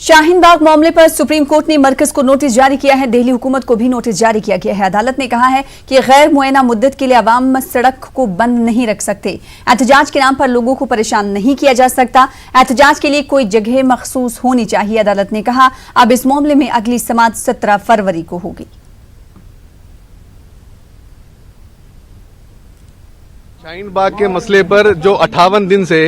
शाहीन बाग मामले पर supreme court ने मरकज को नोटिस जारी किया है। दिल्ली हुकूमत को भी नोटिस जारी किया गया है। अदालत ने कहा है कि गैर मुअय्यना मुद्दत के लिए अवाम सड़क को बंद नहीं रख सकते। एहतजाज के नाम पर लोगों को परेशान नहीं किया जा सकता। एहतजाज के लिए कोई जगह मखसूस होनी चाहिए। अदालत ने कहा अब इस मामले में अगली समाअत 17 फरवरी को होगी। शाहीन बाग के मसले पर जो 58 दिन से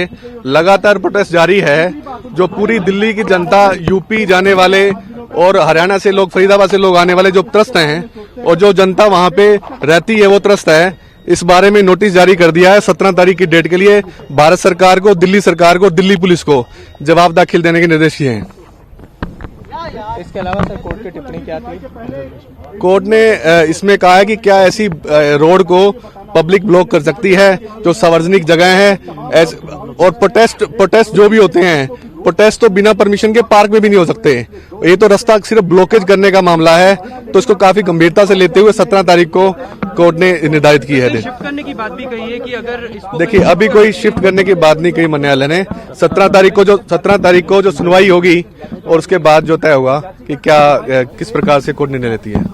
लगातार प्रोटेस्ट जारी है, जो पूरी दिल्ली की जनता, यूपी जाने वाले और हरियाणा से लोग, फरीदाबाद से लोग आने वाले जो त्रस्त हैं और जो जनता वहां पे रहती है वो त्रस्त है, इस बारे में नोटिस जारी कर दिया है 17 तारीख की डेट के लिए। भारत सरकार को, दिल्ली सरकार को, दिल्ली पुलिस को जवाब दाखिल देने के निर्देश दिए हैं। इसके अलावा सर कोर्ट की टिप्पणी क्या थी? कोर्ट ने इसमें कहा है कि क्या ऐसी रोड को पब्लिक ब्लॉक कर सकती है जो सार्वजनिक जगह है, और प्रोटेस्ट जो भी होते हैं, प्रोटेस्ट तो बिना परमिशन के पार्क में भी नहीं हो सकते। ये तो रास्ता सिर्फ ब्लॉकेज करने का मामला है, तो इसको काफी गंभीरता से लेते हुए 17 तारीख को कोर्ट ने निर्धारित की है। शिफ्ट करने की बात भी कही है कि अगर देखिए, अभी कोई शिफ्ट करने की बात नहीं कही न्यायालय ने। 17 तारीख को जो सुनवाई होगी और उसके बाद जो तय होगा कि क्या किस प्रकार से कोर्ट निर्णय लेती है।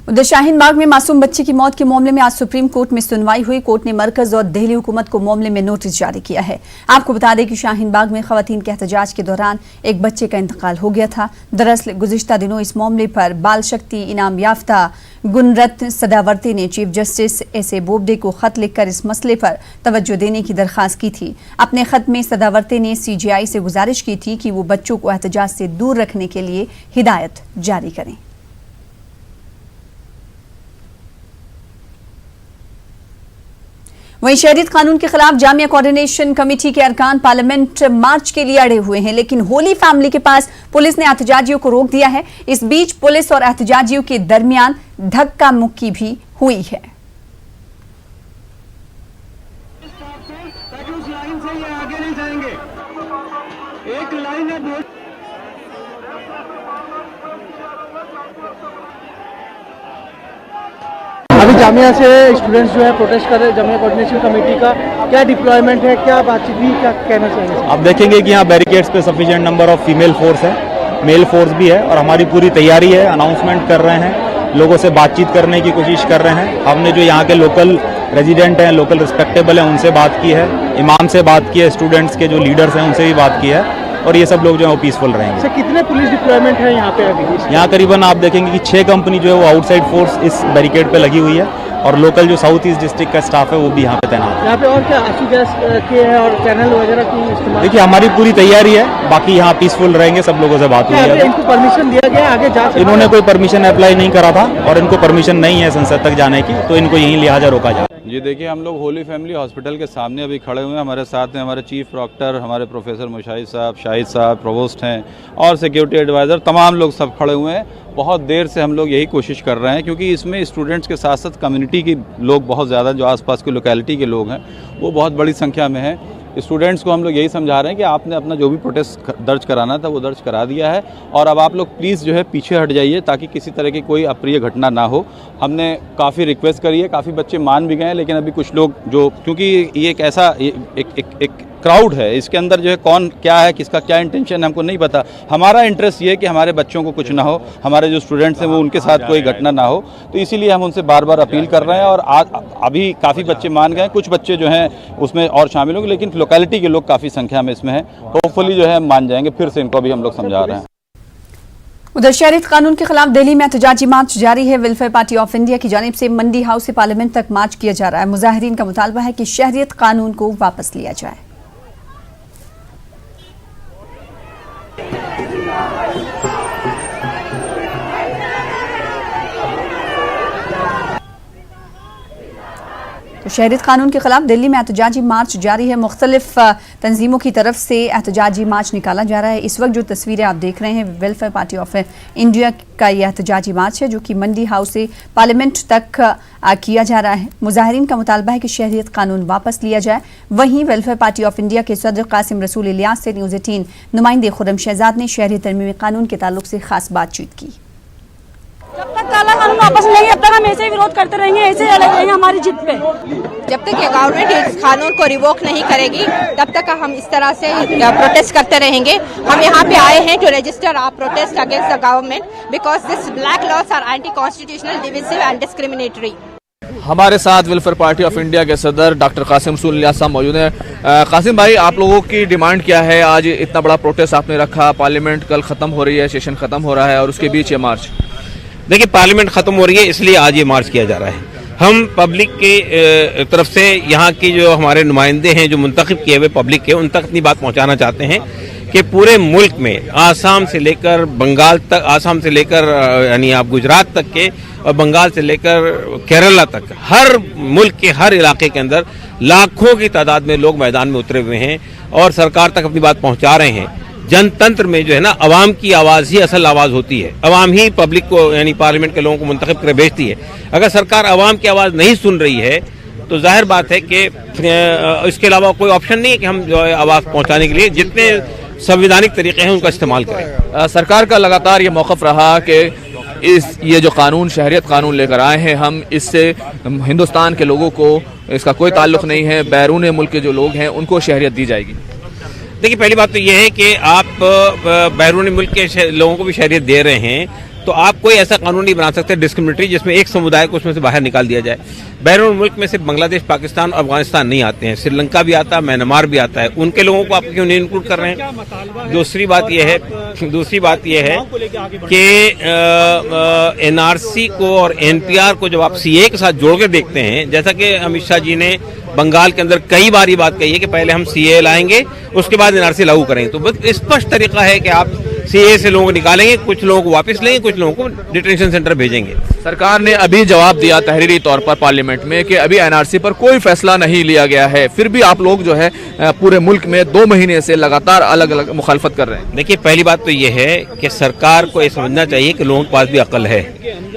उधर शाहीन बाग में मासूम बच्चे की मौत के मामले में आज सुप्रीम कोर्ट में सुनवाई हुई। कोर्ट ने मरकज और दिल्ली हुकूमत को मामले में नोटिस जारी किया है। आपको बता दें कि शाहीन बाग में खवातीन के एहतजाज के दौरान एक बच्चे का इंतकाल हो गया था। दरअसल गुज़िश्ता दिनों इस मामले पर बाल शक्ति इनाम याफ्ता गुणरत्न सदावर्ती ने chief justice S A Bobde को खत लिखकर इस मसले पर तवज्जो देने की दरखास्त की थी। अपने खत में सदावर्ती ने CJI से गुजारिश की थी कि वो बच्चों को एहतजाज से दूर रखने के लिए हिदायत जारी करें। वहीं शहरियत कानून के खिलाफ जामिया कोऑर्डिनेशन कमेटी के अरकान पार्लियामेंट मार्च के लिए अड़े हुए हैं, लेकिन होली फैमिली के पास पुलिस ने एहतजाजियों को रोक दिया है। इस बीच पुलिस और एहतजाजियों के दरमियान धक्का मुक्की भी हुई है। अभी जामिया से स्टूडेंट्स जो है प्रोटेस्ट कर रहे हैं, जामिया कोऑर्डिनेशन कमेटी का क्या डिप्लॉयमेंट है, क्या बातचीत हुई, क्या कहना चाहिए? आप देखेंगे कि यहाँ बैरिकेड्स पे sufficient number of female force है, मेल फोर्स भी है, और हमारी पूरी तैयारी है। अनाउंसमेंट कर रहे हैं, लोगों से बातचीत करने की कोशिश कर रहे हैं। हमने जो यहाँ के लोकल रेजिडेंट हैं, लोकल रिस्पेक्टेबल हैं, उनसे बात की है, इमाम से बात की है, स्टूडेंट्स के जो लीडर्स हैं उनसे भी बात की है, और ये सब लोग जो है वो पीसफुल रहेंगे। सर कितने पुलिस डिप्लॉयमेंट है यहाँ पे अभी? यहाँ करीबन आप देखेंगे कि 6 कंपनी जो है वो आउटसाइड फोर्स इस बैरिकेड पे लगी हुई है, और लोकल जो साउथ ईस्ट डिस्ट्रिक्ट का स्टाफ है वो भी यहाँ पे तैनात है। यहाँ पे और क्या आंसू गैस के है और चैनल वगैरह की इस्तेमाल? देखिए, हमारी पूरी तैयारी है, बाकी यहाँ पीसफुल रहेंगे। सब लोगों से बात हुई है। इनको परमिशन दिया गया आगे जांच? इन्होंने कोई परमिशन अप्लाई नहीं करा था और इनको परमिशन नहीं है संसद तक जाने की, तो इनको यहीं लिहाजा रोका जाए। जी देखिए, हम लोग होली फैमिली हॉस्पिटल के सामने अभी खड़े हुए हैं। हमारे साथ में हमारे चीफ प्रॉक्टर, हमारे प्रोफेसर मुशाहिद साहब, शाहिद साहब, प्रोवोस्ट हैं, और सिक्योरिटी एडवाइज़र, तमाम लोग सब खड़े हुए हैं। बहुत देर से हम लोग यही कोशिश कर रहे हैं, क्योंकि इसमें स्टूडेंट्स के साथ साथ कम्युनिटी के लोग बहुत ज़्यादा, जो आसपास की लोकेलिटी के लोग हैं वो बहुत बड़ी संख्या में हैं। स्टूडेंट्स को हम लोग यही समझा रहे हैं कि आपने अपना जो भी प्रोटेस्ट दर्ज कराना था वो दर्ज करा दिया है, और अब आप लोग प्लीज़ जो है पीछे हट जाइए ताकि किसी तरह की कोई अप्रिय घटना ना हो। हमने काफ़ी रिक्वेस्ट करी है, काफ़ी बच्चे मान भी गए हैं, लेकिन अभी कुछ लोग जो, क्योंकि ये एक ऐसा एक क्राउड है, इसके अंदर जो है कौन क्या है, किसका क्या इंटेंशन है, हमको नहीं पता। हमारा इंटरेस्ट ये है कि हमारे बच्चों को कुछ ना हो, हमारे जो स्टूडेंट्स हैं वो उनके साथ कोई घटना ना हो, तो इसीलिए हम उनसे बार बार अपील कर रहे हैं। और आज अभी काफ़ी बच्चे मान गए, कुछ बच्चे जो हैं उसमें और शामिल होंगे, लेकिन लोकेलिटी के लोग काफ़ी संख्या में इसमें हैं। होपफुली जो है मान जाएंगे, फिर से इनको भी हम लोग समझा रहे हैं। उधर शहरियत कानून के खिलाफ दिल्ली में एहतजाजी मार्च जारी है। वेलफेयर पार्टी ऑफ इंडिया की जानिब से मंडी हाउस से पार्लियामेंट तक मार्च किया जा रहा है। मुजाहिरीन का मुतालबा है कि शहरियत कानून को वापस लिया जाए। तो शहरियत कानून के खिलाफ दिल्ली में एहतजाजी मार्च जारी है। मुख्तलिफ तंजीमों की तरफ से एहतजाजी मार्च निकाला जा रहा है। इस वक्त जो तस्वीरें आप देख रहे हैं, वेलफेयर पार्टी ऑफ इंडिया का यह एहतजाजी मार्च है, जो कि मंडी हाउस से पार्लियामेंट तक किया जा रहा है। मुजाहिरीन का मुतालबा है कि शहरियत कानून वापस लिया जाए। वहीं वेलफेयर पार्टी ऑफ इंडिया के सदर कासिम रसूल इलियास से न्यूज़ 18 नुमाइंदे खुर्रम शहजाद ने शहरी तरमीमी कानून के ताल्लुक से खास बातचीत की। जब तक काला कानून वापस लेंगे, अब तक हम ऐसे ही विरोध करते रहेंगे, ऐसे ही अड़े रहेंगे हमारी जिद पे। जब तक ये गवर्नमेंट इस कानून को रिवोक नहीं करेगी तब तक हम इस तरह से प्रोटेस्ट करते रहेंगे। हम यहाँ पे आए हैं to register our protest against the government because this black laws are anti constitutional, divisive and discriminatory. हमारे साथ वेलफेयर पार्टी ऑफ इंडिया के सदर डॉक्टर कासिम रसूल इलियास साहब मौजूद हैं। कासिम भाई, आप लोगों की डिमांड क्या है? आज इतना बड़ा प्रोटेस्ट आपने रखा, पार्लियामेंट कल खत्म हो रही है, सेशन खत्म हो रहा है और उसके बीच ये मार्च। देखिए, पार्लियामेंट खत्म हो रही है इसलिए आज ये मार्च किया जा रहा है। हम पब्लिक के तरफ से यहाँ की जो हमारे नुमाइंदे हैं जो मुंतखब किए हुए पब्लिक के, उन तक अपनी बात पहुँचाना चाहते हैं कि पूरे मुल्क में आसाम से लेकर बंगाल तक, आसाम से लेकर यानी आप गुजरात तक के और बंगाल से लेकर केरला तक, हर मुल्क के हर इलाके के अंदर लाखों की तादाद में लोग मैदान में उतरे हुए हैं और सरकार तक अपनी बात पहुंचा रहे हैं। जनतंत्र में जो है ना, अवाम की आवाज़ ही असल आवाज़ होती है। अवाम ही पब्लिक को यानी पार्लियामेंट के लोगों को मुंतखब कर भेजती है। अगर सरकार अवाम की आवाज़ नहीं सुन रही है तो जाहिर बात है कि इसके अलावा कोई ऑप्शन नहीं है कि हम जो है आवाज़ पहुँचाने के लिए जितने संवैधानिक तरीके हैं उनका इस्तेमाल करें। सरकार का लगातार ये मौक़िफ़ रहा कि ये जो कानून, शहरियत कानून लेकर आए हैं हम, इससे हिंदुस्तान के लोगों को इसका कोई ताल्लुक़ नहीं है, बैरून मुल्क के जो लोग हैं उनको शहरियत दी जाएगी। देखिए, पहली बात तो ये है कि आप बैरून मुल्क के लोगों को भी शहरियत दे रहे हैं तो आप कोई ऐसा कानून नहीं बना सकते डिस्क्रिमिनेटरी जिसमें एक समुदाय को उसमें से बाहर निकाल दिया जाए। बैरून मुल्क में सिर्फ बांग्लादेश, पाकिस्तान और अफगानिस्तान नहीं आते हैं, श्रीलंका भी आता है, म्यांमार भी आता है। उनके लोगों को आप क्यों नहीं इंक्लूड कर रहे हैं? दूसरी बात यह है कि एनआरसी को और एनपीआर को जब आप सीए के साथ जोड़ के देखते हैं, जैसा कि अमित शाह जी ने बंगाल के अंदर कई बार ये बात कही है कि पहले हम सीए लाएंगे उसके बाद एनआरसी लागू करेंगे, तो बस स्पष्ट तरीका है कि आप सीए से लोगों को निकालेंगे, कुछ लोगों को वापस लेंगे, कुछ लोगों को डिटेंशन सेंटर भेजेंगे। सरकार ने अभी जवाब दिया तहरीरी तौर पर पार्लियामेंट में कि अभी एनआरसी पर कोई फैसला नहीं लिया गया है, फिर भी आप लोग जो है पूरे मुल्क में 2 महीने से लगातार अलग अलग मुखालफत कर रहे हैं। देखिए, पहली बात तो ये है कि सरकार को ये समझना चाहिए कि लोगों के पास भी अकल है।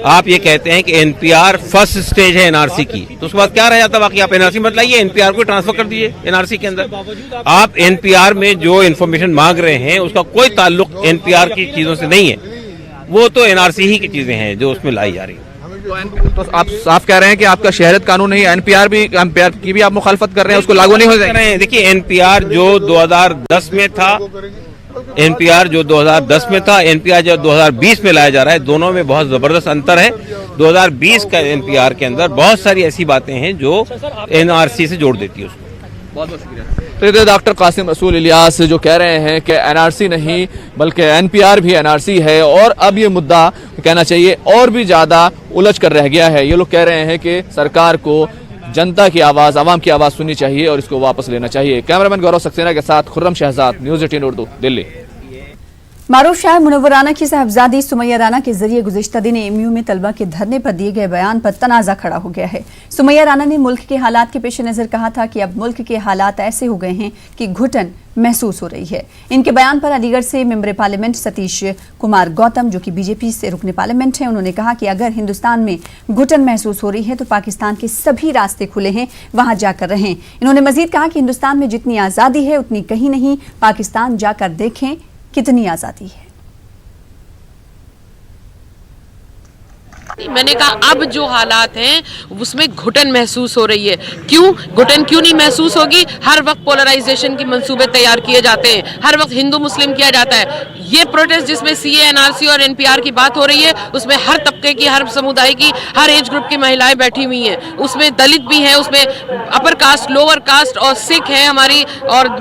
आप ये कहते हैं कि एनपीआर फर्स्ट स्टेज है एनआरसी की, तो उसके बाद क्या रह जाता? बाकी आप एनआरसी मत लाइए, एनपीआर को ट्रांसफर कर दीजिए एनआरसी के अंदर। आप एनपीआर में जो इन्फॉर्मेशन मांग रहे हैं उसका कोई ताल्लुक एनपीआर की चीजों से नहीं है, वो तो एनआरसी ही की चीजें हैं जो उसमें लाई जा रही है। तो आप साफ कह रहे हैं कि आपका शहरियत कानून नहीं है, एनपीआर की भी आप मुखालफत कर रहे हैं, उसको लागू नहीं हो जाएगा। देखिए, एनपीआर जो 2010 में था, एनपीआर जो 2010 में था, एनपीआर जो 2020 में लाया जा रहा है, दोनों में बहुत जबरदस्त अंतर है। 2020 का एनपीआर के अंदर बहुत सारी ऐसी बातें हैं जो एनआरसी से जोड़ देती है उसको। बहुत बहुत शुक्रिया। तो ये डॉक्टर कासिम रसूल इलियास जो कह रहे हैं कि एनआरसी नहीं बल्कि एनपीआर भी एनआरसी है और अब ये मुद्दा कहना चाहिए और भी ज़्यादा उलझ कर रह गया है। ये लोग कह रहे हैं कि सरकार को जनता की आवाज़, आवाम की आवाज़ सुननी चाहिए और इसको वापस लेना चाहिए। कैमरामैन गौरव सक्सेना के साथ खुर्रम शहजाद, न्यूज़ 18 उर्दू, दिल्ली। मारूफ शाह मुनव्वर राना की साहबजादी सुमैया राना के जरिए गुज़िश्ता दिन एमयू में तलबा के धरने पर दिए गए बयान पर तनाज़ा खड़ा हो गया है। सुमैया राना ने मुल्क के हालात के पेश नज़र कहा था कि अब मुल्क के हालात ऐसे हो गए हैं कि घुटन महसूस हो रही है। इनके बयान पर अलीगढ़ से मेंबर पार्लियामेंट सतीश कुमार गौतम, जो कि बीजेपी से रुकने पार्लियामेंट हैं, उन्होंने कहा कि अगर हिंदुस्तान में घुटन महसूस हो रही है तो पाकिस्तान के सभी रास्ते खुले हैं, वहां जाकर रहें। इन्होंने मजीद कहा कि हिंदुस्तान में जितनी आज़ादी है उतनी कहीं नहीं, पाकिस्तान जाकर देखें कितनी आज़ादी है। मैंने कहा अब जो हालात हैं उसमें घुटन महसूस हो रही है। क्यों घुटन क्यों नहीं महसूस होगी? हर वक्त पोलराइजेशन की मंसूबे तैयार किए जाते हैं, हर वक्त हिंदू मुस्लिम किया जाता है। ये प्रोटेस्ट जिसमें सीए, एनआरसी और एनपीआर की बात हो रही है उसमें हर तबके की, हर समुदाय की, हर एज ग्रुप की महिलाएं बैठी हुई हैं, उसमें दलित भी हैं, उसमें अपर कास्ट, लोअर कास्ट और सिख हैं हमारी, और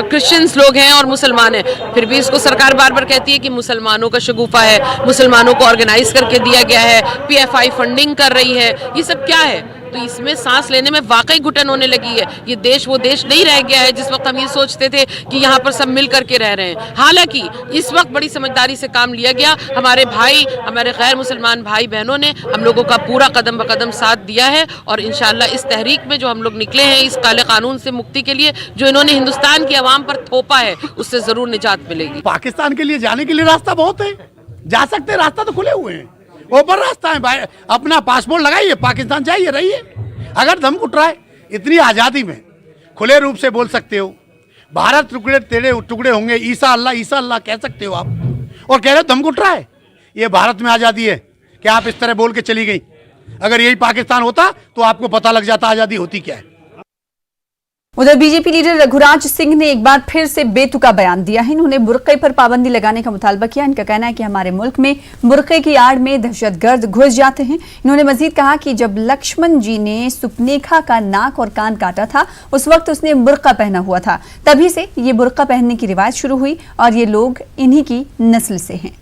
क्रिश्चियंस लोग हैं और मुसलमान हैं। फिर भी इसको सरकार बार बार कहती है कि मुसलमानों का शगुफा है, मुसलमानों को ऑर्गेनाइज करके दिया गया है, पीएफआई फंडिंग कर रही है। ये सब क्या है? तो इसमें सांस लेने में वाकई घुटन होने लगी है। ये देश वो देश नहीं रह गया है जिस वक्त हम ये सोचते थे कि यहाँ पर सब मिल करके रह रहे हैं। हालांकि इस वक्त बड़ी समझदारी से काम लिया गया। हमारे भाई, हमारे गैर मुसलमान भाई बहनों ने हम लोगों का पूरा कदम ब कदम साथ दिया है और इंशाल्लाह इस तहरीक में जो हम लोग निकले हैं, इस काले कानून से मुक्ति के लिए जो इन्होंने हिंदुस्तान की आवाम पर थोपा है, उससे जरूर निजात मिलेगी। पाकिस्तान के लिए जाने के लिए रास्ता बहुत है, जा सकते, रास्ता तो खुले हुए हैं, ओपन रास्ता है भाई। अपना पासपोर्ट लगाइए, पाकिस्तान जाइए, रहिए। अगर दम घुट रहा है, इतनी आज़ादी में खुले रूप से बोल सकते हो, भारत टुकड़े तेरे टुकड़े होंगे, ईसा अल्लाह कह सकते हो आप, और कह रहे हो दम घुट रहा है। ये भारत में आज़ादी है, कि आप इस तरह बोल के चली गई। अगर यही पाकिस्तान होता तो आपको पता लग जाता आज़ादी होती क्या है। उधर बीजेपी लीडर रघुराज सिंह ने एक बार फिर से बेतुका बयान दिया है। इन्होंने बुर्के पर पाबंदी लगाने का मुतालबा किया। इनका कहना है कि हमारे मुल्क में बुर्के की आड़ में दहशतगर्द घुस जाते हैं। इन्होंने मजीद कहा कि जब लक्ष्मण जी ने सुपनेखा का नाक और कान काटा था उस वक्त उसने बुर्का पहना हुआ था। तभी से ये बुर्का पहनने की रिवायत शुरू हुई और ये लोग इन्हीं की नस्ल से हैं।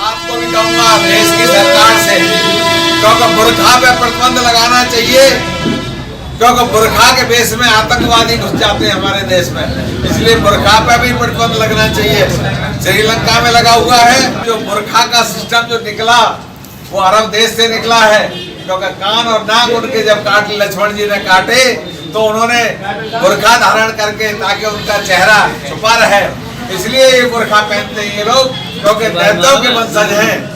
आपको भी कहूंगा देश की सरकार से, क्योंकि बुरखा पे प्रतिबंध लगाना चाहिए, क्योंकि बुरखा के बेस में आतंकवादी घुस जाते हैं हमारे देश में, इसलिए बुरखा पे भी प्रतिबंध लगना चाहिए। श्रीलंका में लगा हुआ है। जो बुरखा का सिस्टम जो निकला वो अरब देश से निकला है, क्योंकि कान और नाक उनके जब लक्ष्मण जी ने काटे तो उन्होंने बुरखा धारण करके ताकि उनका चेहरा छुपा रहे, इसलिए ये बुरखा पहनते हैं ये लोग, क्योंकि दैत्यों के वंशज हैं।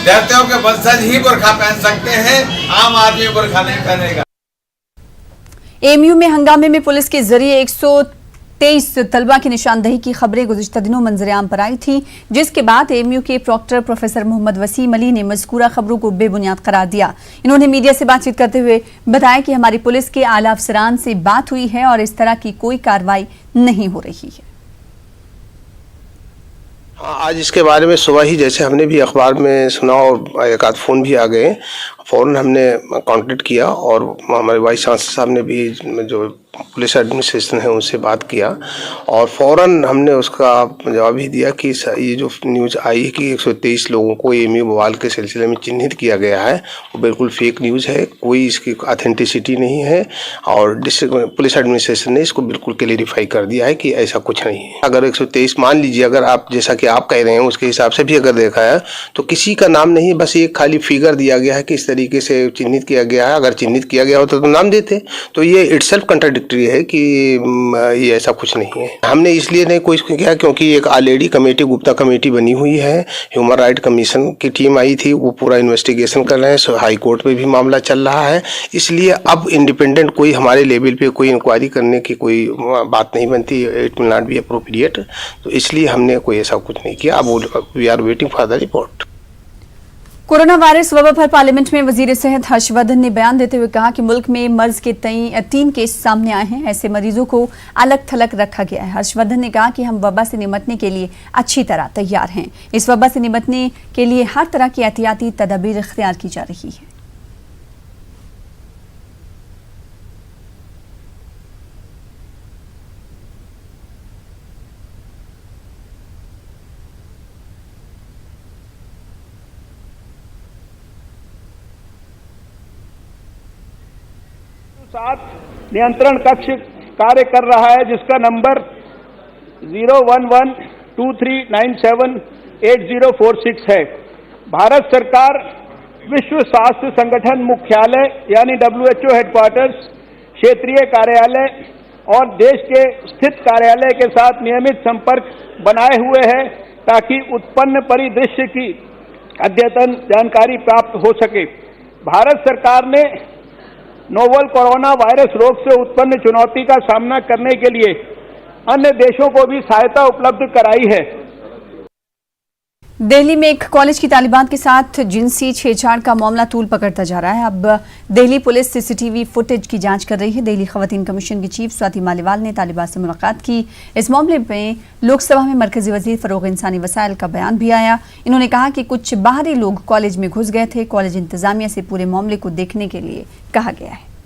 दैत्यों के वंशज ही बुरखा पहन सकते हैं, आम आदमी बुरखा नहीं पहनेगा। एएमयू में हंगामे में पुलिस के जरिए 123 तलबा की निशानदही की खबरें गुज़िश्ता दिनों मंजरेआम पर आई थी, जिसके बाद एएमयू के प्रॉक्टर प्रोफेसर मोहम्मद वसीम अली ने मज़कूरा खबरों को बेबुनियाद करार दिया। इन्होंने मीडिया से बातचीत करते हुए बताया कि हमारी पुलिस के आला अफसरान से बात हुई है और इस तरह की कोई कार्रवाई नहीं हो रही है। आज इसके बारे में सुबह ही जैसे हमने भी अखबार में सुना और एक आध फ़ोन भी आ गए, फ़ौरन हमने कांटेक्ट किया और हमारे वाइस चांसलर साहब ने भी जो पुलिस एडमिनिस्ट्रेशन है उनसे बात किया और फ़ौरन हमने उसका जवाब ही दिया कि ये जो न्यूज़ आई है कि 123 लोगों को एएमयू बवाल के सिलसिले में चिन्हित किया गया है वो बिल्कुल फेक न्यूज़ है, कोई इसकी ऑथेंटिसिटी नहीं है और डिस्ट्रिक्ट पुलिस एडमिनिस्ट्रेशन ने इसको बिल्कुल क्लेरिफाई कर दिया है कि ऐसा कुछ नहीं है। अगर 123 मान लीजिए, अगर आप जैसा कि आप कह रहे हैं उसके हिसाब से भी अगर देखा है तो किसी का नाम नहीं, बस एक खाली फिगर दिया गया है कि इस तरीके से चिन्हित किया गया है। अगर चिन्हित किया गया होता तो नाम देते, तो ये इटसेल्फ कंट्राडिक्टरी है कि ये ऐसा कुछ नहीं है। हमने इसलिए नहीं कोई किया क्योंकि एक ऑलरेडी कमेटी, गुप्ता कमेटी बनी हुई है, ह्यूमन राइट कमीशन की टीम आई थी, वो पूरा इन्वेस्टिगेशन कर रहे हैं, हाई कोर्ट में भी मामला चल रहा है, इसलिए अब इंडिपेंडेंट कोई हमारे लेवल पे कोई इंक्वायरी करने की कोई बात नहीं बनती, it will not be appropriate, तो इसलिए हमने कोई ऐसा कुछ नहीं किया। अब we are waiting for the report. Corona virus वबा पर पार्लियामेंट में वजीर सेहत हर्षवर्धन ने बयान देते हुए कहा कि मुल्क में मर्ज के 3 केस सामने आए हैं, ऐसे मरीजों को अलग थलग रखा गया है। हर्षवर्धन ने कहा कि हम वबा से निपटने के लिए अच्छी तरह तैयार हैं। इस वबा से निपटने के लिए हर तरह की एहतियाती तदाबीर इख्तियार की जा रही है। साथ नियंत्रण कक्ष कार्य कर रहा है, जिसका नंबर 01123978046 है। भारत सरकार विश्व स्वास्थ्य संगठन मुख्यालय यानी WHO हेडक्वार्टर्स, क्षेत्रीय कार्यालय और देश के स्थित कार्यालय के साथ नियमित संपर्क बनाए हुए है ताकि उत्पन्न परिदृश्य की अद्यतन जानकारी प्राप्त हो सके। भारत सरकार ने नोवल कोरोना वायरस रोग से उत्पन्न चुनौती का सामना करने के लिए अन्य देशों को भी सहायता उपलब्ध कराई है। दिल्ली में एक कॉलेज की तालिबात के साथ जिनसी छेड़छाड़ का मामला तूल पकड़ता जा रहा है। अब दिल्ली पुलिस सीसीटीवी फुटेज की जांच कर रही है। दिल्ली खवातीन कमीशन की चीफ स्वाति मालीवाल ने तालिबात से मुलाकात की। इस मामले में लोकसभा में मरकजी वजीर फरोग इंसानी वसाइल का बयान भी आया। इन्होंने कहा कि कुछ बाहरी लोग कॉलेज में घुस गए थे। कॉलेज इंतजामिया से पूरे मामले को देखने के लिए कहा गया है।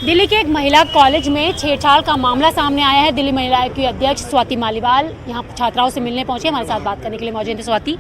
दिल्ली के एक महिला कॉलेज में छेड़छाड़ का मामला सामने आया है। दिल्ली महिला आयोग की अध्यक्ष स्वाति मालीवाल यहाँ छात्राओं से मिलने पहुंचे, हमारे साथ बात करने के लिए मौजूद है। स्वाति,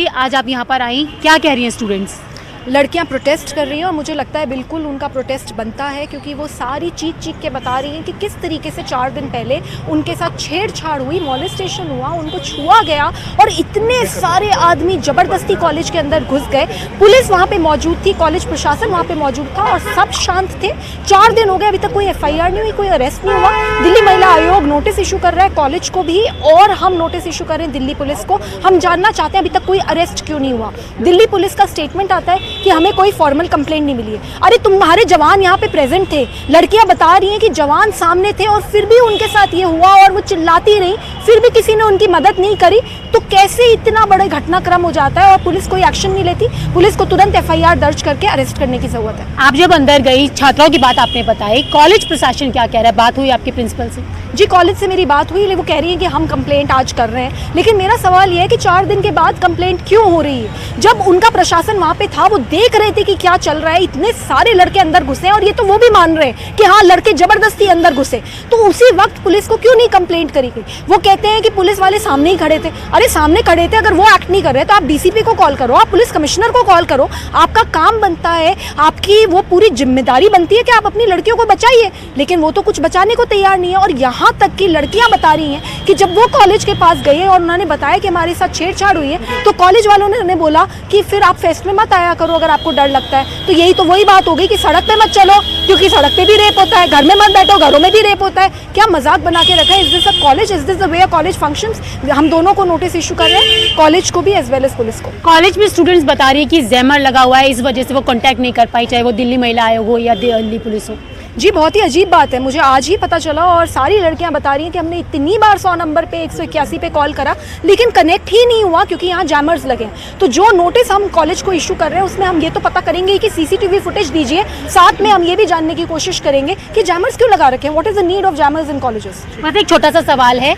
आज आप यहाँ पर आई, क्या कह रही हैं स्टूडेंट्स? लड़कियां प्रोटेस्ट कर रही हैं और मुझे लगता है बिल्कुल उनका प्रोटेस्ट बनता है, क्योंकि वो सारी चीख के बता रही हैं कि किस तरीके से 4 दिन पहले उनके साथ छेड़छाड़ हुई, मॉलेस्टेशन हुआ, उनको छुआ गया और इतने सारे आदमी जबरदस्ती कॉलेज के अंदर घुस गए। पुलिस वहाँ पे मौजूद थी, कॉलेज प्रशासन वहाँ पे मौजूद था और सब शांत थे। 4 दिन हो गए, अभी तक कोई FIR नहीं हुई, कोई अरेस्ट नहीं हुआ। दिल्ली महिला आयोग नोटिस इशू कर रहा है कॉलेज को भी और हम नोटिस इशू कर रहे हैं दिल्ली पुलिस को। हम जानना चाहते हैं अभी तक कोई अरेस्ट क्यों नहीं हुआ। दिल्ली पुलिस का स्टेटमेंट आता है कि हमें कोई फॉर्मल कंप्लेंट नहीं मिली है। अरे तुम्हारे जवान यहाँ पे प्रेजेंट थे, लड़कियां बता रही हैं कि जवान सामने थे और फिर भी उनके साथ ये हुआ और वो चिल्लाती रही, फिर भी किसी ने उनकी मदद नहीं करी। तो कैसे इतना बड़ा घटनाक्रम हो जाता है और पुलिस कोई एक्शन नहीं लेती? पुलिस को तुरंत FIR दर्ज करके अरेस्ट करने की जरूरत है। आप जब अंदर गई, छात्राओं की बात आपने बताई, कॉलेज प्रशासन क्या कह रहा है? बात हुई आपके प्रिंसिपल से? जी, कॉलेज से मेरी बात हुई, वो कह रही है कि हम कंप्लेंट आज कर रहे हैं। लेकिन मेरा सवाल ये है कि 4 दिन के बाद कंप्लेंट क्यों हो रही है? जब उनका प्रशासन वहाँ पे था, वो देख रहे थे कि क्या चल रहा है, इतने सारे लड़के अंदर घुसे और ये तो वो भी मान रहे हैं कि हाँ लड़के जबरदस्ती अंदर घुसे, तो उसी वक्त पुलिस को क्यों नहीं कंप्लेंट करी गई? वो कहते हैं कि पुलिस वाले सामने ही खड़े थे। अरे सामने खड़े थे, अगर वो एक्ट नहीं कर रहे तो आप DCP को कॉल करो, आप पुलिस कमिश्नर को कॉल करो। आपका काम बनता है, आपकी वो पूरी जिम्मेदारी बनती है कि आप अपनी लड़कियों को बचाइए, लेकिन वो तो कुछ बचाने को तैयार नहीं है। और यहाँ तक कि लड़कियां बता रही हैं कि जब वो कॉलेज के पास गए और उन्होंने बताया कि हमारे साथ छेड़छाड़ हुई है, तो कॉलेज वालों ने उन्हें बोला कि फिर आप फेस्ट में मत आया करो अगर आपको डर लगता है। तो यही तो वही बात हो गई कि सड़क पे मत चलो, क्योंकि सड़क पे भी रेप होता है, घर में मत बैठो, घरों में भी रेप होता है। क्या मजाक बना के रखा है? Is this a college? Is this the way college functions? हम दोनों को नोटिस इशू कर रहे हैं, कॉलेज को भी एज वेल एज पुलिस को। कॉलेज में स्टूडेंट्स बता रही है कि जैमर लगा हुआ है, इस वजह से वो कांटेक्ट नहीं कर पाई, चाहे वो दिल्ली महिला आयोग हो या दिल्ली पुलिस हो। जी, बहुत ही अजीब बात है, मुझे आज ही पता चला और सारी लड़कियां बता रही हैं कि हमने इतनी बार 100 नंबर पे 181 पे कॉल करा, लेकिन कनेक्ट ही नहीं हुआ क्योंकि यहाँ जैमर्स लगे हैं। तो जो नोटिस हम कॉलेज को इशू कर रहे हैं उसमें हम ये तो पता करेंगे कि CCTV फुटेज दीजिए, साथ में हम ये भी जानने की कोशिश करेंगे कि जैमर्स क्यों लगा रखे हैं, what is the need of jammers in colleges. बस एक छोटा सा सवाल है,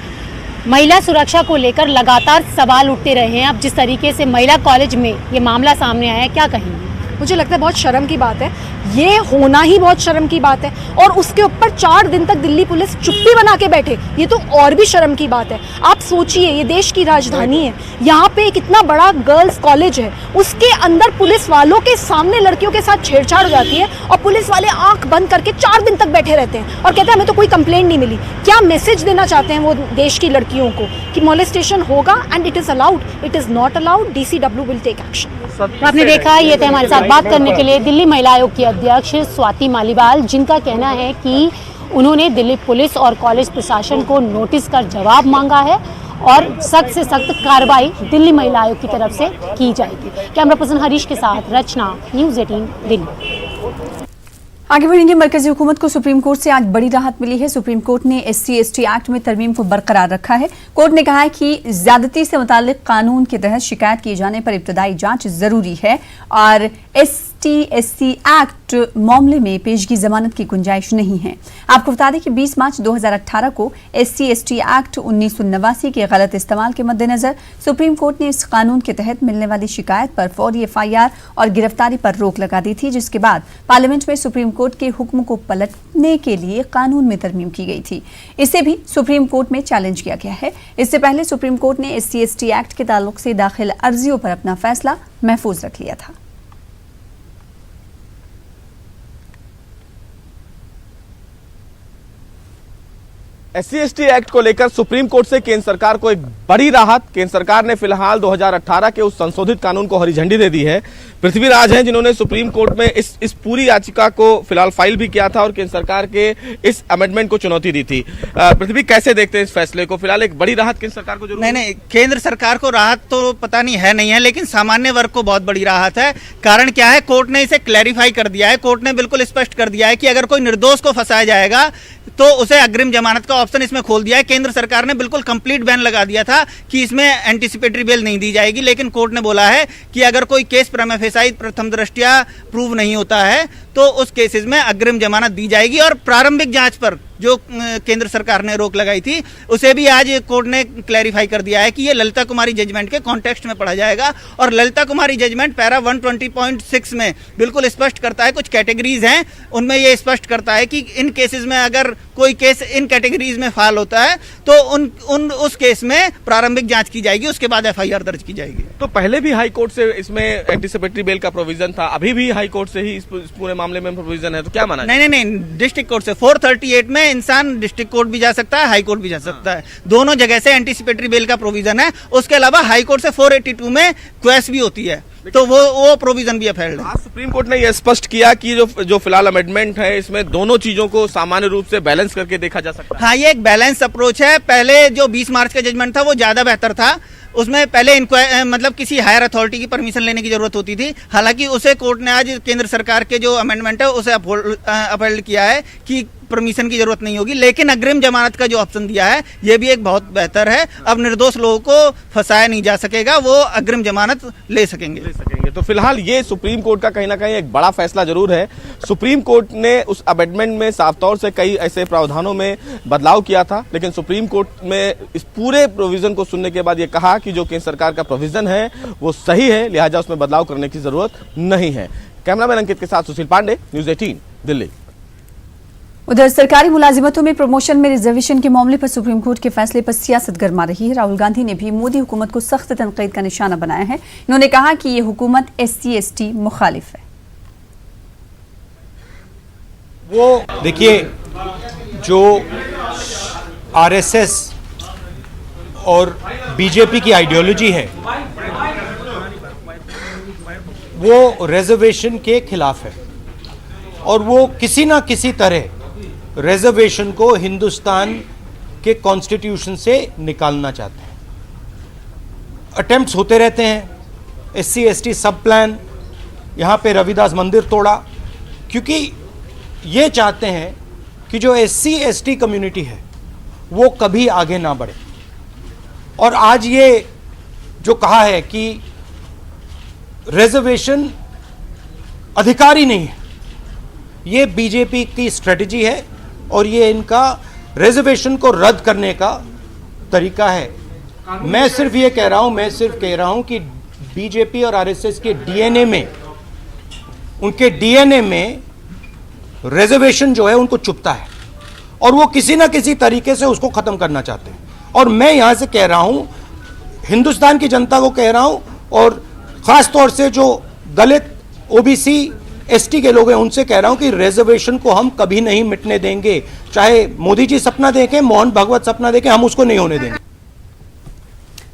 महिला सुरक्षा को लेकर लगातार सवाल उठते रहे हैं, अब जिस तरीके से महिला कॉलेज में ये मामला सामने आया है, क्या कहेंगे? मुझे लगता है बहुत शर्म की बात है, ये होना ही बहुत शर्म की बात है। और उसके ऊपर 4 दिन तक दिल्ली पुलिस चुप्पी बना के बैठे, ये तो और भी शर्म की बात है। आप सोचिए, ये देश की राजधानी है, यहाँ पे एक इतना बड़ा गर्ल्स कॉलेज है, उसके अंदर पुलिस वालों के सामने लड़कियों के साथ छेड़छाड़ हो जाती है और पुलिस वाले आंख बंद करके 4 दिन तक बैठे रहते हैं और कहते हैं हमें तो कोई कंप्लेंट नहीं मिली। क्या मैसेज देना चाहते हैं वो देश की लड़कियों को कि मोलेस्टेशन होगा and it is allowed, it is not allowed, DCW will take action. आपने देखा, ये थे हमारे साथ बात करने के लिए दिल्ली महिला आयोग की अध्यक्ष स्वाति मालीवाल, जिनका कहना है कि उन्होंने दिल्ली पुलिस और कॉलेज प्रशासन को नोटिस कर जवाब मांगा है और सख्त से सख्त कार्रवाई दिल्ली महिला आयोग की तरफ से की जाएगी। कैमरा पर्सन हरीश के साथ रचना, न्यूज़ 18 दिल्ली। आगे बढ़ेंगे। मरकजी हुकूमत को सुप्रीम कोर्ट से आज बड़ी राहत मिली है। सुप्रीम कोर्ट ने SC/ST एक्ट में तरमीम को बरकरार रखा है। कोर्ट ने कहा है कि ज्यादती से मुताल्लिक कानून के तहत शिकायत किए जाने पर इब्तदाई जांच जरूरी है और ST/SC एक्ट मामले में पेशगी जमानत की गुंजाइश नहीं है। आपको बता दें कि 20 मार्च 2018 को SC/ST एक्ट 1989 के गलत इस्तेमाल के मद्देनजर सुप्रीम कोर्ट ने इस कानून के तहत मिलने वाली शिकायत पर फौरी FIR और गिरफ्तारी पर रोक लगा दी थी, जिसके बाद पार्लियामेंट में सुप्रीम कोर्ट के हुक्म को पलटने के लिए कानून में तरमीम की गई थी। इसे भी सुप्रीम कोर्ट में चैलेंज किया गया है। इससे पहले सुप्रीम कोर्ट ने SC/ST एक्ट के ताल्लुक से दाखिल अर्जियों पर अपना फैसला महफूज रख लिया था। SC/ST एक्ट को लेकर सुप्रीम कोर्ट से केंद्र सरकार को एक बड़ी राहत। केंद्र सरकार ने फिलहाल 2018 के उस संशोधित कानून को हरी झंडी दे दी है। पृथ्वीराज हैं जिन्होंने सुप्रीम कोर्ट में इस पूरी याचिका को फिलहाल फाइल भी किया था और केंद्र सरकार के इस अमेंडमेंट को चुनौती दी थी। पृथ्वी, कैसे देखते हैं इस फैसले को? फिलहाल एक बड़ी राहत केंद्र सरकार को जरूर नहीं, केंद्र सरकार को राहत तो पता नहीं है, लेकिन सामान्य वर्ग को बहुत बड़ी राहत है। कारण क्या है? कोर्ट ने इसे क्लैरिफाई कर दिया है। कोर्ट ने बिल्कुल स्पष्ट कर दिया है कि अगर कोई निर्दोष को फंसाया जाएगा तो उसे अग्रिम जमानत का ऑप्शन इसमें खोल दिया है। केंद्र सरकार ने बिल्कुल कंप्लीट बैन लगा दिया था कि इसमें एंटीसिपेटरी बेल नहीं दी जाएगी, लेकिन कोर्ट ने बोला है कि अगर कोई केस प्रमा फेसाई प्रथम दृष्टया प्रूव नहीं होता है तो उस केसेस में अग्रिम जमानत दी जाएगी। और प्रारंभिक जांच पर जो केंद्र सरकार ने रोक लगाई थी उसे भी आज कोर्ट ने क्लैरिफाई कर दिया है कि ये ललिता कुमारी जजमेंट के कॉन्टेक्स्ट में पढ़ा जाएगा। और ललिता कुमारी जजमेंट पैरा 120.6 में बिल्कुल स्पष्ट करता है, कुछ कैटेगरीज हैं उनमें ये स्पष्ट करता है कि इन केसेस में अगर कोई केस इन कैटेगरीज में फाल होता है तो उस केस में प्रारंभिक जांच की जाएगी, उसके बाद FIR दर्ज की जाएगी। तो पहले भी हाई कोर्ट से इसमें एंटीसिपेटरी बेल का प्रोविजन था, अभी भी हाई कोर्ट से ही इस पूरे मामले में प्रोविजन है, तो क्या माना? नहीं, डिस्ट्रिक्ट कोर्ट से 438 में इंसान डिस्ट्रिक्ट कोर्ट भी जा सकता है, हाई कोर्ट भी जा सकता है। दोनों जगह से एंटीसिपेटरी बेल का प्रोविजन है। उसके अलावा हाई कोर्ट से 482 में क्वेस भी होती है, तो वो प्रोविजन भी अपहेल्ड है। सुप्रीम कोर्ट ने यह स्पष्ट किया कि जो फिलहाल अमेंडमेंट है इसमें दोनों चीजों को सामान्य रूप से बैलेंस करके देखा जा सकता है। हाँ, ये एक बैलेंस अप्रोच है। पहले जो 20 मार्च का जजमेंट था वो ज्यादा बेहतर था। उसमें पहले मतलब किसी हायर अथॉरिटी की परमिशन लेने की जरूरत होती थी। हालांकि उसे कोर्ट ने आज केंद्र सरकार के जो अमेंडमेंट है उसे अपहोल्ड किया है कि परमिशन की जरूरत नहीं होगी, लेकिन अग्रिम जमानत का जो ऑप्शन दिया है ये भी एक बहुत बेहतर है। अब निर्दोष लोगों को फंसाया नहीं जा सकेगा, वो अग्रिम जमानत ले सकेंगे। तो फिलहाल ये सुप्रीम कोर्ट का कहीं ना कहीं एक बड़ा फैसला जरूर है। सुप्रीम कोर्ट ने उस अमेंडमेंट में साफ तौर से कई ऐसे प्रावधानों में बदलाव किया था, लेकिन सुप्रीम कोर्ट में इस पूरे प्रोविजन को सुनने के बाद ये कहा कि जो केंद्र सरकार का प्रोविजन है वो सही है, लिहाजा उसमें बदलाव करने की जरूरत नहीं है। कैमरामैन अंकित के साथ सुशील पांडे, न्यूज़ 18 दिल्ली। उधर सरकारी मुलाजिमतों में प्रमोशन में रिजर्वेशन के मामले पर सुप्रीम कोर्ट के फैसले पर सियासत गरमा रही है। राहुल गांधी ने भी मोदी हुकूमत को सख्त तनकीद का निशाना बनाया है। इन्होंने कहा कि ये हुकूमत SC/ST मुखालिफ है। वो देखिए, जो RSS और बीजेपी की आइडियोलॉजी है वो रिजर्वेशन के खिलाफ है और वो किसी ना किसी तरह रिजर्वेशन को हिंदुस्तान के कॉन्स्टिट्यूशन से निकालना चाहते हैं। अटेम्प्ट्स होते रहते हैं। SC/ST सब प्लान, यहाँ पे रविदास मंदिर तोड़ा, क्योंकि ये चाहते हैं कि जो SC/ST कम्युनिटी है वो कभी आगे ना बढ़े। और आज ये जो कहा है कि रिजर्वेशन अधिकारी नहीं है, ये बीजेपी की स्ट्रेटजी है और ये इनका रिजर्वेशन को रद्द करने का तरीका है। मैं सिर्फ कह रहा हूं कि बीजेपी और RSS के DNA में, उनके DNA में रिजर्वेशन जो है उनको चुभता है और वो किसी ना किसी तरीके से उसको खत्म करना चाहते हैं। और मैं यहां से कह रहा हूं, हिंदुस्तान की जनता को कह रहा हूं, और खास तौर से जो दलित, OBC, ST के लोग हैं उनसे कह रहा हूं कि रिजर्वेशन को हम कभी नहीं मिटने देंगे। चाहे मोदी जी सपना देखें, मोहन भागवत सपना देखें, हम उसको नहीं होने देंगे।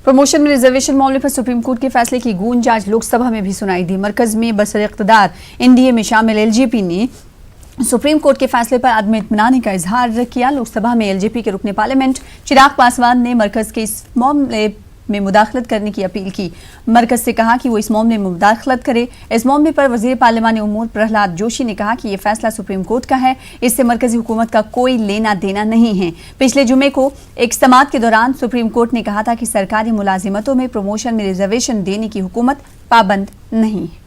प्रमोशन में रिजर्वेशन मामले पर सुप्रीम कोर्ट के फैसले की गूंज आज लोकसभा में भी सुनाई दी। मरकज में बरसर इख्तियार NDA में शामिल LJP ने सुप्रीम कोर्ट के फैसले पर अदम इत्मीनान का इजहार किया। लोकसभा में LJP के रुकने पार्लियामेंट चिराग पासवान ने मरकज के इस मामले में मुदाखलत करने की अपील की। मरकज से कहा कि वो इस मामले में मुदाखलत करे। इस मामले पर वजीर पार्लिमानी उमूर प्रहलाद जोशी ने कहा कि ये फैसला सुप्रीम कोर्ट का है, इससे मरकजी हुकूमत का कोई लेना देना नहीं है। पिछले जुमे को एक समाअत के दौरान सुप्रीम कोर्ट ने कहा था कि सरकारी मुलाजिमतों में प्रमोशन में रिजर्वेशन देने की हुकूमत पाबंद नहीं है।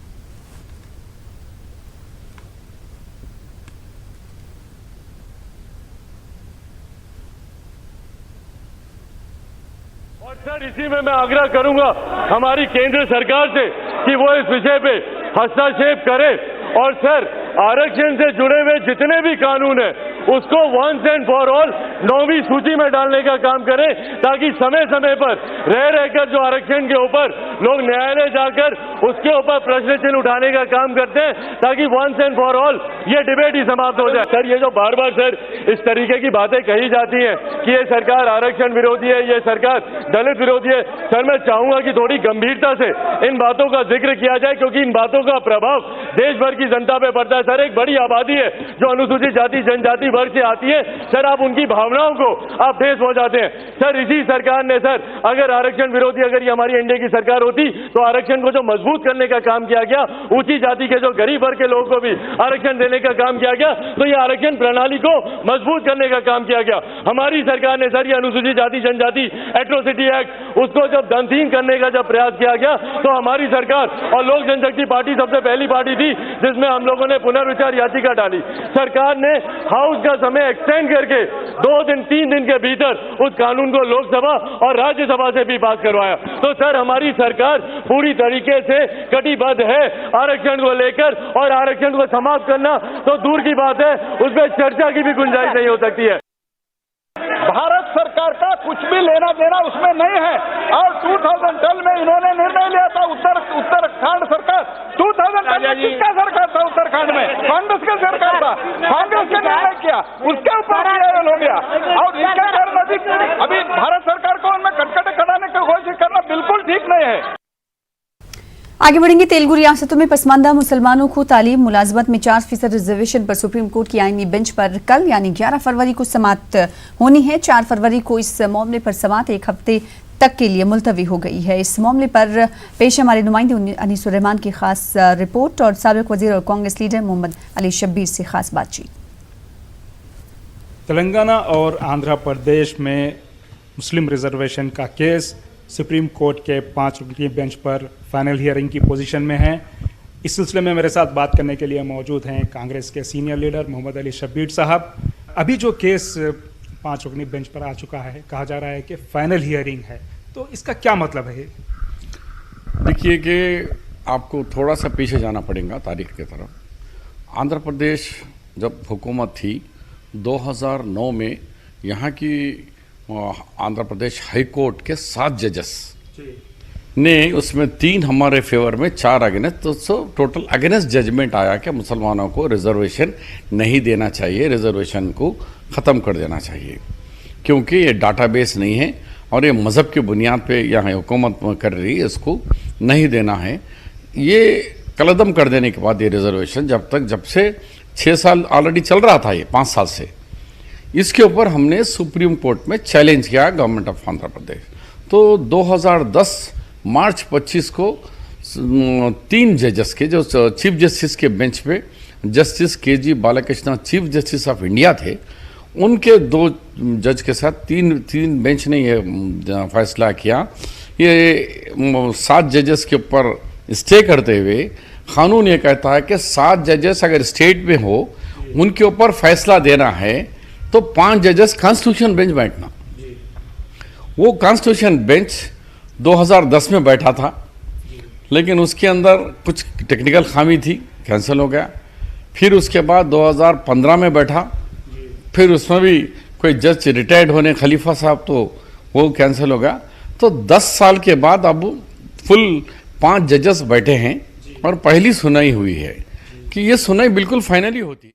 सर, इसी में मैं आग्रह करूंगा हमारी केंद्र सरकार से कि वो इस विषय पे हस्तक्षेप करे और सर आरक्षण से जुड़े हुए जितने भी कानून है उसको वंस एंड फॉर ऑल 9वीं सूची में डालने का काम करें, ताकि समय समय पर रह रहकर जो आरक्षण के ऊपर लोग न्यायालय जाकर उसके ऊपर प्रश्न चिन्ह उठाने का काम करते हैं, ताकि वंस एंड फॉर ऑल ये डिबेट ही समाप्त हो जाए। सर, ये जो बार बार सर इस तरीके की बातें कही जाती हैं कि ये सरकार आरक्षण विरोधी है, ये सरकार दलित विरोधी है, सर मैं चाहूंगा कि थोड़ी गंभीरता से इन बातों का जिक्र किया जाए, क्योंकि इन बातों का प्रभाव देश भर की जनता पे पड़ता है। सर, एक बड़ी आबादी है जो अनुसूचित जाति जनजाति वर्ग से आती है, सर आप उनकी भावनाओं को आप ठेस पहुंचाते हैं। सर, इसी सरकार ने सर अगर आरक्षण विरोधी अगर ये हमारी एनडीए की सरकार होती तो आरक्षण को जो मजबूत करने का काम किया गया, ऊंची जाति के जो गरीब वर्ग के लोगों को भी आरक्षण देने का काम किया गया, तो ये आरक्षण प्रणाली को मजबूत करने का काम किया गया। हमारी सरकार ने सर ये अनुसूचित जाति जनजाति एट्रोसिटी एक्ट उसको जब दमहीन करने का जब प्रयास किया गया, तो हमारी सरकार और लोक जनशक्ति पार्टी सबसे पहली पार्टी थी जिसमें हम लोगों ने पुनर्विचार याचिका डाली। सरकार ने हाउस का समय एक्सटेंड करके 2 दिन 3 दिन के भीतर उस कानून को लोकसभा और राज्यसभा से भी पास करवाया। तो सर हमारी सरकार पूरी तरीके से कटिबद्ध है आरक्षण को लेकर, और आरक्षण को समाप्त करना तो दूर की बात है, उसमें चर्चा की भी गुंजाइश नहीं हो सकती है। भारत सरकार का कुछ भी लेना देना उसमें नहीं है। और 2012 में इन्होंने निर्णय लिया था, उत्तराखंड सरकार 2012 में किसका सरकार था? उत्तराखंड में कांग्रेस का सरकार था, कांग्रेस ने निर्णय किया, उसके ऊपर हो गया। और इसके कारण अभी भारत सरकार को उनमें कटकटे कराने की कोशिश करना बिल्कुल ठीक नहीं है। आगे बढ़ेंगे। तेलुगु रियासतों में पसमानदा मुसलमानों को तालीम मुलाजमत में 4% रिजर्वेशन पर सुप्रीम कोर्ट की आईनी बेंच पर कल यानी 11 फरवरी को समाअत होनी है। 4 फरवरी को इस मामले पर समाअत 1 हफ्ते तक के लिए मुलतवी हो गई है। इस मामले पर पेश हमारे नुमाइंदे अनीसुर रहमान की खास रिपोर्ट और साबिक वजीर और कांग्रेस लीडर मोहम्मद अली शब्बीर से खास बातचीत। तेलंगाना और आंध्र प्रदेश में मुस्लिम रिजर्वेशन का केस सुप्रीम कोर्ट के 5 रुकनी बेंच पर फाइनल हियरिंग की पोजीशन में है। इस सिलसिले में मेरे साथ बात करने के लिए मौजूद हैं कांग्रेस के सीनियर लीडर मोहम्मद अली शब्बीर साहब। अभी जो केस 5 रुकनी बेंच पर आ चुका है, कहा जा रहा है कि फाइनल हियरिंग है, तो इसका क्या मतलब है? देखिए कि आपको थोड़ा सा पीछे जाना पड़ेगा तारीख की तरफ। आंध्र प्रदेश जब हुकूमत थी 2009 में, यहाँ की आंध्र प्रदेश हाई कोर्ट के 7 जजेस ने उसमें 3 हमारे फेवर में 4 अगेंस्ट, तो टोटल अगेंस्ट जजमेंट आया कि मुसलमानों को रिजर्वेशन नहीं देना चाहिए, रिजर्वेशन को ख़त्म कर देना चाहिए, क्योंकि ये डाटाबेस नहीं है और ये मज़हब की बुनियाद पे यहाँ हुकूमत कर रही है, इसको नहीं देना है। ये कलदम कर देने के बाद ये रिजर्वेशन जब से 6 साल ऑलरेडी चल रहा था, ये 5 साल से, इसके ऊपर हमने सुप्रीम कोर्ट में चैलेंज किया गवर्नमेंट ऑफ आंध्र प्रदेश। तो 2010 मार्च 25 को 3 जजेस के जो चीफ जस्टिस के बेंच पे justice K G. Balakrishna chief justice of India थे, उनके 2 जज के साथ 3 बेंच ने ये फैसला किया। ये 7 जजेस के ऊपर स्टे करते हुए कानून ये कहता है कि 7 जजेस अगर स्टेट में हो, उनके ऊपर फैसला देना है तो 5 जजेस कॉन्स्टिट्यूशन बेंच बैठना। वो कॉन्स्टिट्यूशन बेंच 2010 में बैठा था, लेकिन उसके अंदर कुछ टेक्निकल खामी थी, कैंसिल हो गया। फिर उसके बाद 2015 में बैठा, फिर उसमें भी कोई जज रिटायर्ड होने खलीफा साहब, तो वो कैंसिल हो गया। तो 10 साल के बाद अब फुल 5 जजेस बैठे हैं और पहली सुनाई हुई है कि ये सुनाई बिल्कुल फाइनली होती।